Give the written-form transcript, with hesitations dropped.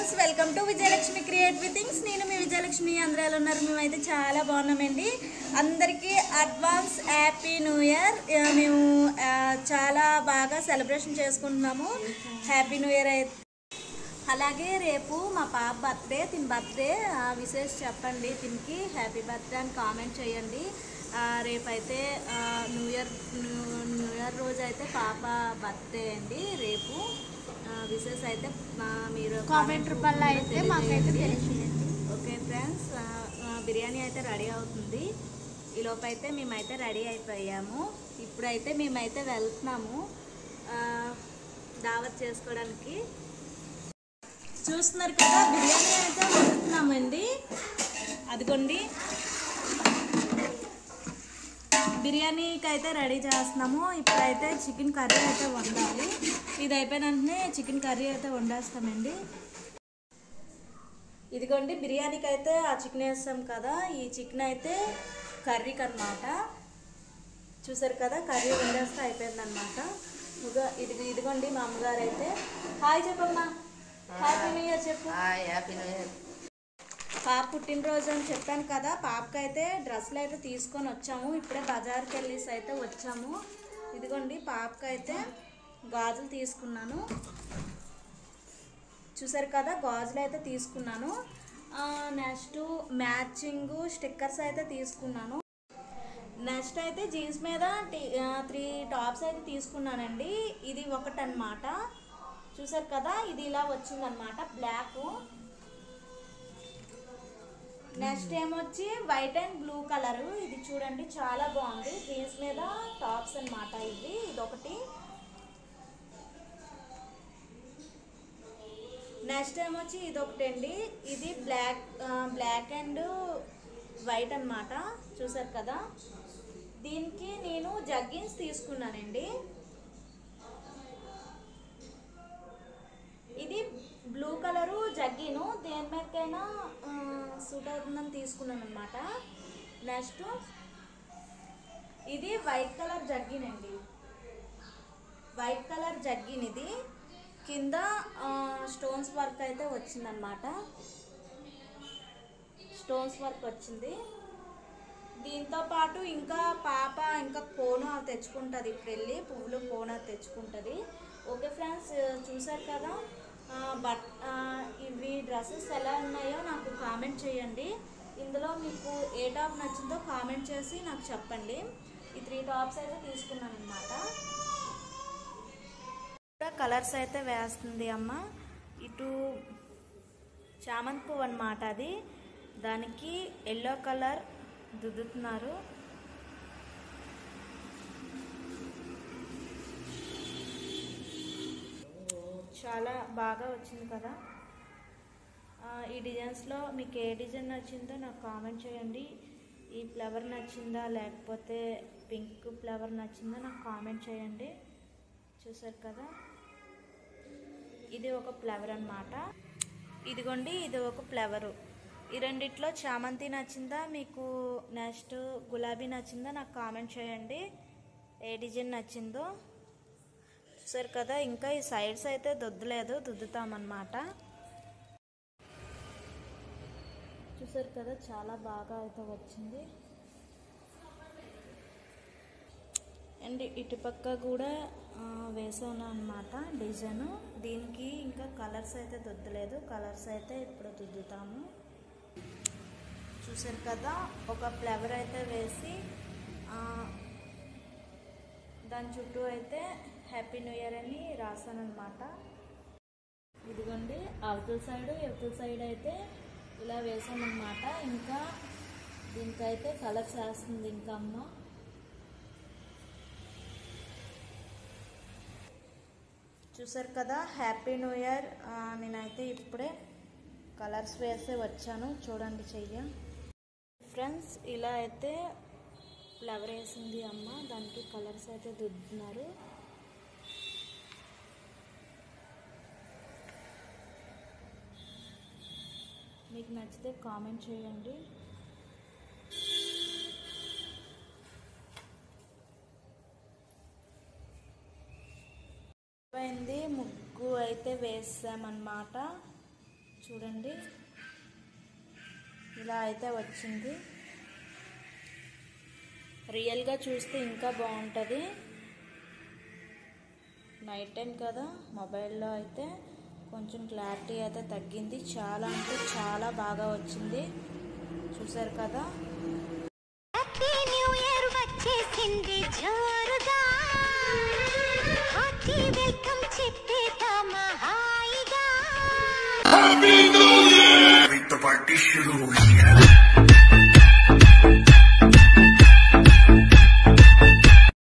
Friends, welcome to Vijayalakshmi create with things. నేను మీ విజయలక్ష్మి. అందరూ ఎలా ఉన్నారు? మేమైతే చాలా బాగున్నామండి. అందరికీ అడ్వాన్స్ హ్యాపీ న్యూ ఇయర్. మేము చాలా బాగా సెలబ్రేషన్ చేసుకుంటున్నాము. Happy new year. అయితే అలాగే రేపు మా పాప బర్త్డే. తిని బర్త్డే విశేష చెప్పండి. తినికి హ్యాపీ బర్త్డే అని కామెంట్ చేయండి. రేపైతే న్యూ ఇయర్ రోజు అయితే పాప బర్త్డే అండి. రేపు విశేష అయితే మీరు కామెంట్ రూపంలో అయితే మాకైతే తెలియజేయండి. ఓకే ఫ్రెండ్స్, బిర్యానీ అయితే రెడీ అవుతుంది. ఈలోపు అయితే మేమైతే రెడీ అయిపోయాము. ఇప్పుడైతే మేమైతే వెళ్తున్నాము దావత్ చేసుకోవడానికి. చూస్తున్నారు కదా, బిర్యానీ అయితే వండుతున్నామండి. అదిగోండి, బిర్యానీకి అయితే రెడీ చేస్తున్నాము. ఇప్పుడైతే చికెన్ కర్రీ అయితే వండాలి. ఇది అయిపోయిన వెంటనే చికెన్ కర్రీ అయితే వండేస్తామండి. ఇదిగోండి, బిర్యానీకి అయితే ఆ చికెన్ వేస్తాం కదా, ఈ చికెన్ అయితే కర్రీకి అనమాట. చూసారు కదా, కర్రీ వండేస్తే అయిపోయిందనమాట. ఇదిగోండి, మా అమ్మగారు అయితే హాయ్ చెప్పమ్మా. హ్యాపీ న్యూ ఇయర్ చెప్పు. Happy new year. పాప పుట్టినరోజు అని చెప్పాను కదా, పాపకైతే డ్రెస్సులు అయితే తీసుకొని వచ్చాము. ఇప్పుడే బజార్కి వెళ్ళేసి అయితే వచ్చాము. ఇదిగోండి, పాపకైతే గాజులు తీసుకున్నాను. చూసారు కదా, గాజులు అయితే తీసుకున్నాను. నెక్స్ట్ మ్యాచింగ్ స్టిక్కర్స్ అయితే తీసుకున్నాను. నెక్స్ట్ అయితే జీన్స్ మీద 3 టాప్స్ అయితే తీసుకున్నానండి. ఇది ఒకటి అనమాట. చూసారు కదా, ఇది ఇలా వచ్చిందనమాట, బ్లాక్. నెక్స్ట్ ఏమొచ్చి వైట్ అండ్ బ్లూ కలర్. ఇది చూడండి, చాలా బాగుంది. జీన్స్ మీద టాప్స్ అనమాట. ఇదొకటి. నెక్స్ట్ ఏమొచ్చి ఇదొకటి అండి. ఇది బ్లాక్ అండ్ వైట్ అనమాట. చూసారు కదా, దీనికి నేను జగ్గిన్స్ తీసుకున్నానండి. ఇది బ్లూ కలరు జగ్గిను, దేని మీదకైనా సూట్ అవుతుందని తీసుకున్నాను అనమాట. నెక్స్ట్ ఇది వైట్ కలర్ జగ్గినండి. White colour జగ్గిన్. ఇది కింద స్టోన్స్ వర్క్ అయితే వచ్చిందనమాట. స్టోన్స్ వర్క్ వచ్చింది. దీంతో పాటు ఇంకా పాప ఇంకా కోన తెచ్చుకుంటుంది. ఇప్పుడు వెళ్ళి పువ్వులు కోన తెచ్చుకుంటుంది. ఓకే ఫ్రెండ్స్, చూసారు కదా, ఇవి డ్రెస్సెస్ ఎలా ఉన్నాయో నాకు కామెంట్ చేయండి. ఇందులో మీకు ఏ టాప్ నచ్చిందో కామెంట్ చేసి నాకు చెప్పండి. ఈ 3 టాప్స్ అయితే తీసుకున్నాను అనమాట. కలర్స్ అయితే వేస్తుంది అమ్మ. ఇటు చామంతి పువ్వు అనమాట. అది దానికి ఎల్లో కలర్ దుద్దుతున్నారు. చాలా బాగా వచ్చింది కదా. ఈ డిజైన్స్లో మీకు ఏ డిజైన్ నచ్చిందో నాకు కామెంట్ చేయండి. ఈ ఫ్లవర్ నచ్చిందా లేకపోతే పింక్ ఫ్లవర్ నచ్చిందా నాకు కామెంట్ చేయండి. చూసారు కదా, ఇది ఒక ఫ్లవర్ అన్నమాట. ఇదిగోండి, ఇది ఒక ఫ్లవరు. ఈ రెండిట్లో చామంతి నచ్చిందా మీకు, నెక్స్ట్ గులాబీ నచ్చిందా నాకు కామెంట్ చేయండి. ఏ డిజైన్ నచ్చిందో. చూసారు కదా, ఇంకా ఈ సైడ్స్ అయితే దుద్దలేదు, దుద్దుతామన్నమాట. చూసారు కదా, చాలా బాగా అయితే వచ్చింది. అండ్ ఇటుపక్క కూడా వేసాను అనమాట డిజైన్. దీనికి ఇంకా కలర్స్ అయితే దుద్దలేదు. కలర్స్ అయితే ఇప్పుడు దుద్దుతాము. చూసారు కదా, ఒక ఫ్లవర్ అయితే వేసి దాని చుట్టూ అయితే హ్యాపీ న్యూ ఇయర్ అని రాసాను అనమాట. ఇదిగోండి, అవతల సైడ్ అయితే ఇలా వేసామన్నమాట. ఇంకా దీనికైతే కలర్స్ వేస్తుంది ఇంకా అమ్మ. చూసారు కదా, హ్యాపీ న్యూ ఇయర్. నేనైతే ఇప్పుడే కలర్స్ వేసే వచ్చాను. చూడండి చెయ్య ఫ్రెండ్స్, ఇలా అయితే ఫ్లవర్ వేసింది అమ్మ. దానికి కలర్స్ అయితే దుద్దుతున్నారు. మీకు నచ్చితే కామెంట్ చేయండి. ముగ్గు అయితే వేసామన్నమాట. చూడండి, ఇలా అయితే వచ్చింది. రియల్గా చూస్తే ఇంకా బాగుంటుంది. నైట్ టైం కదా, మొబైల్లో అయితే కొంచెం క్లారిటీ అయితే తగ్గింది. చాలా అంటే చాలా బాగా వచ్చింది. చూసారు కదా. హ్యాపీ న్యూ ఇయర్ వచ్చేసింది జోరుగా, హార్టీ వెల్కమ్ చెప్పేద్దామా హాయిగా. Happy new year, the party शुरू हुई है।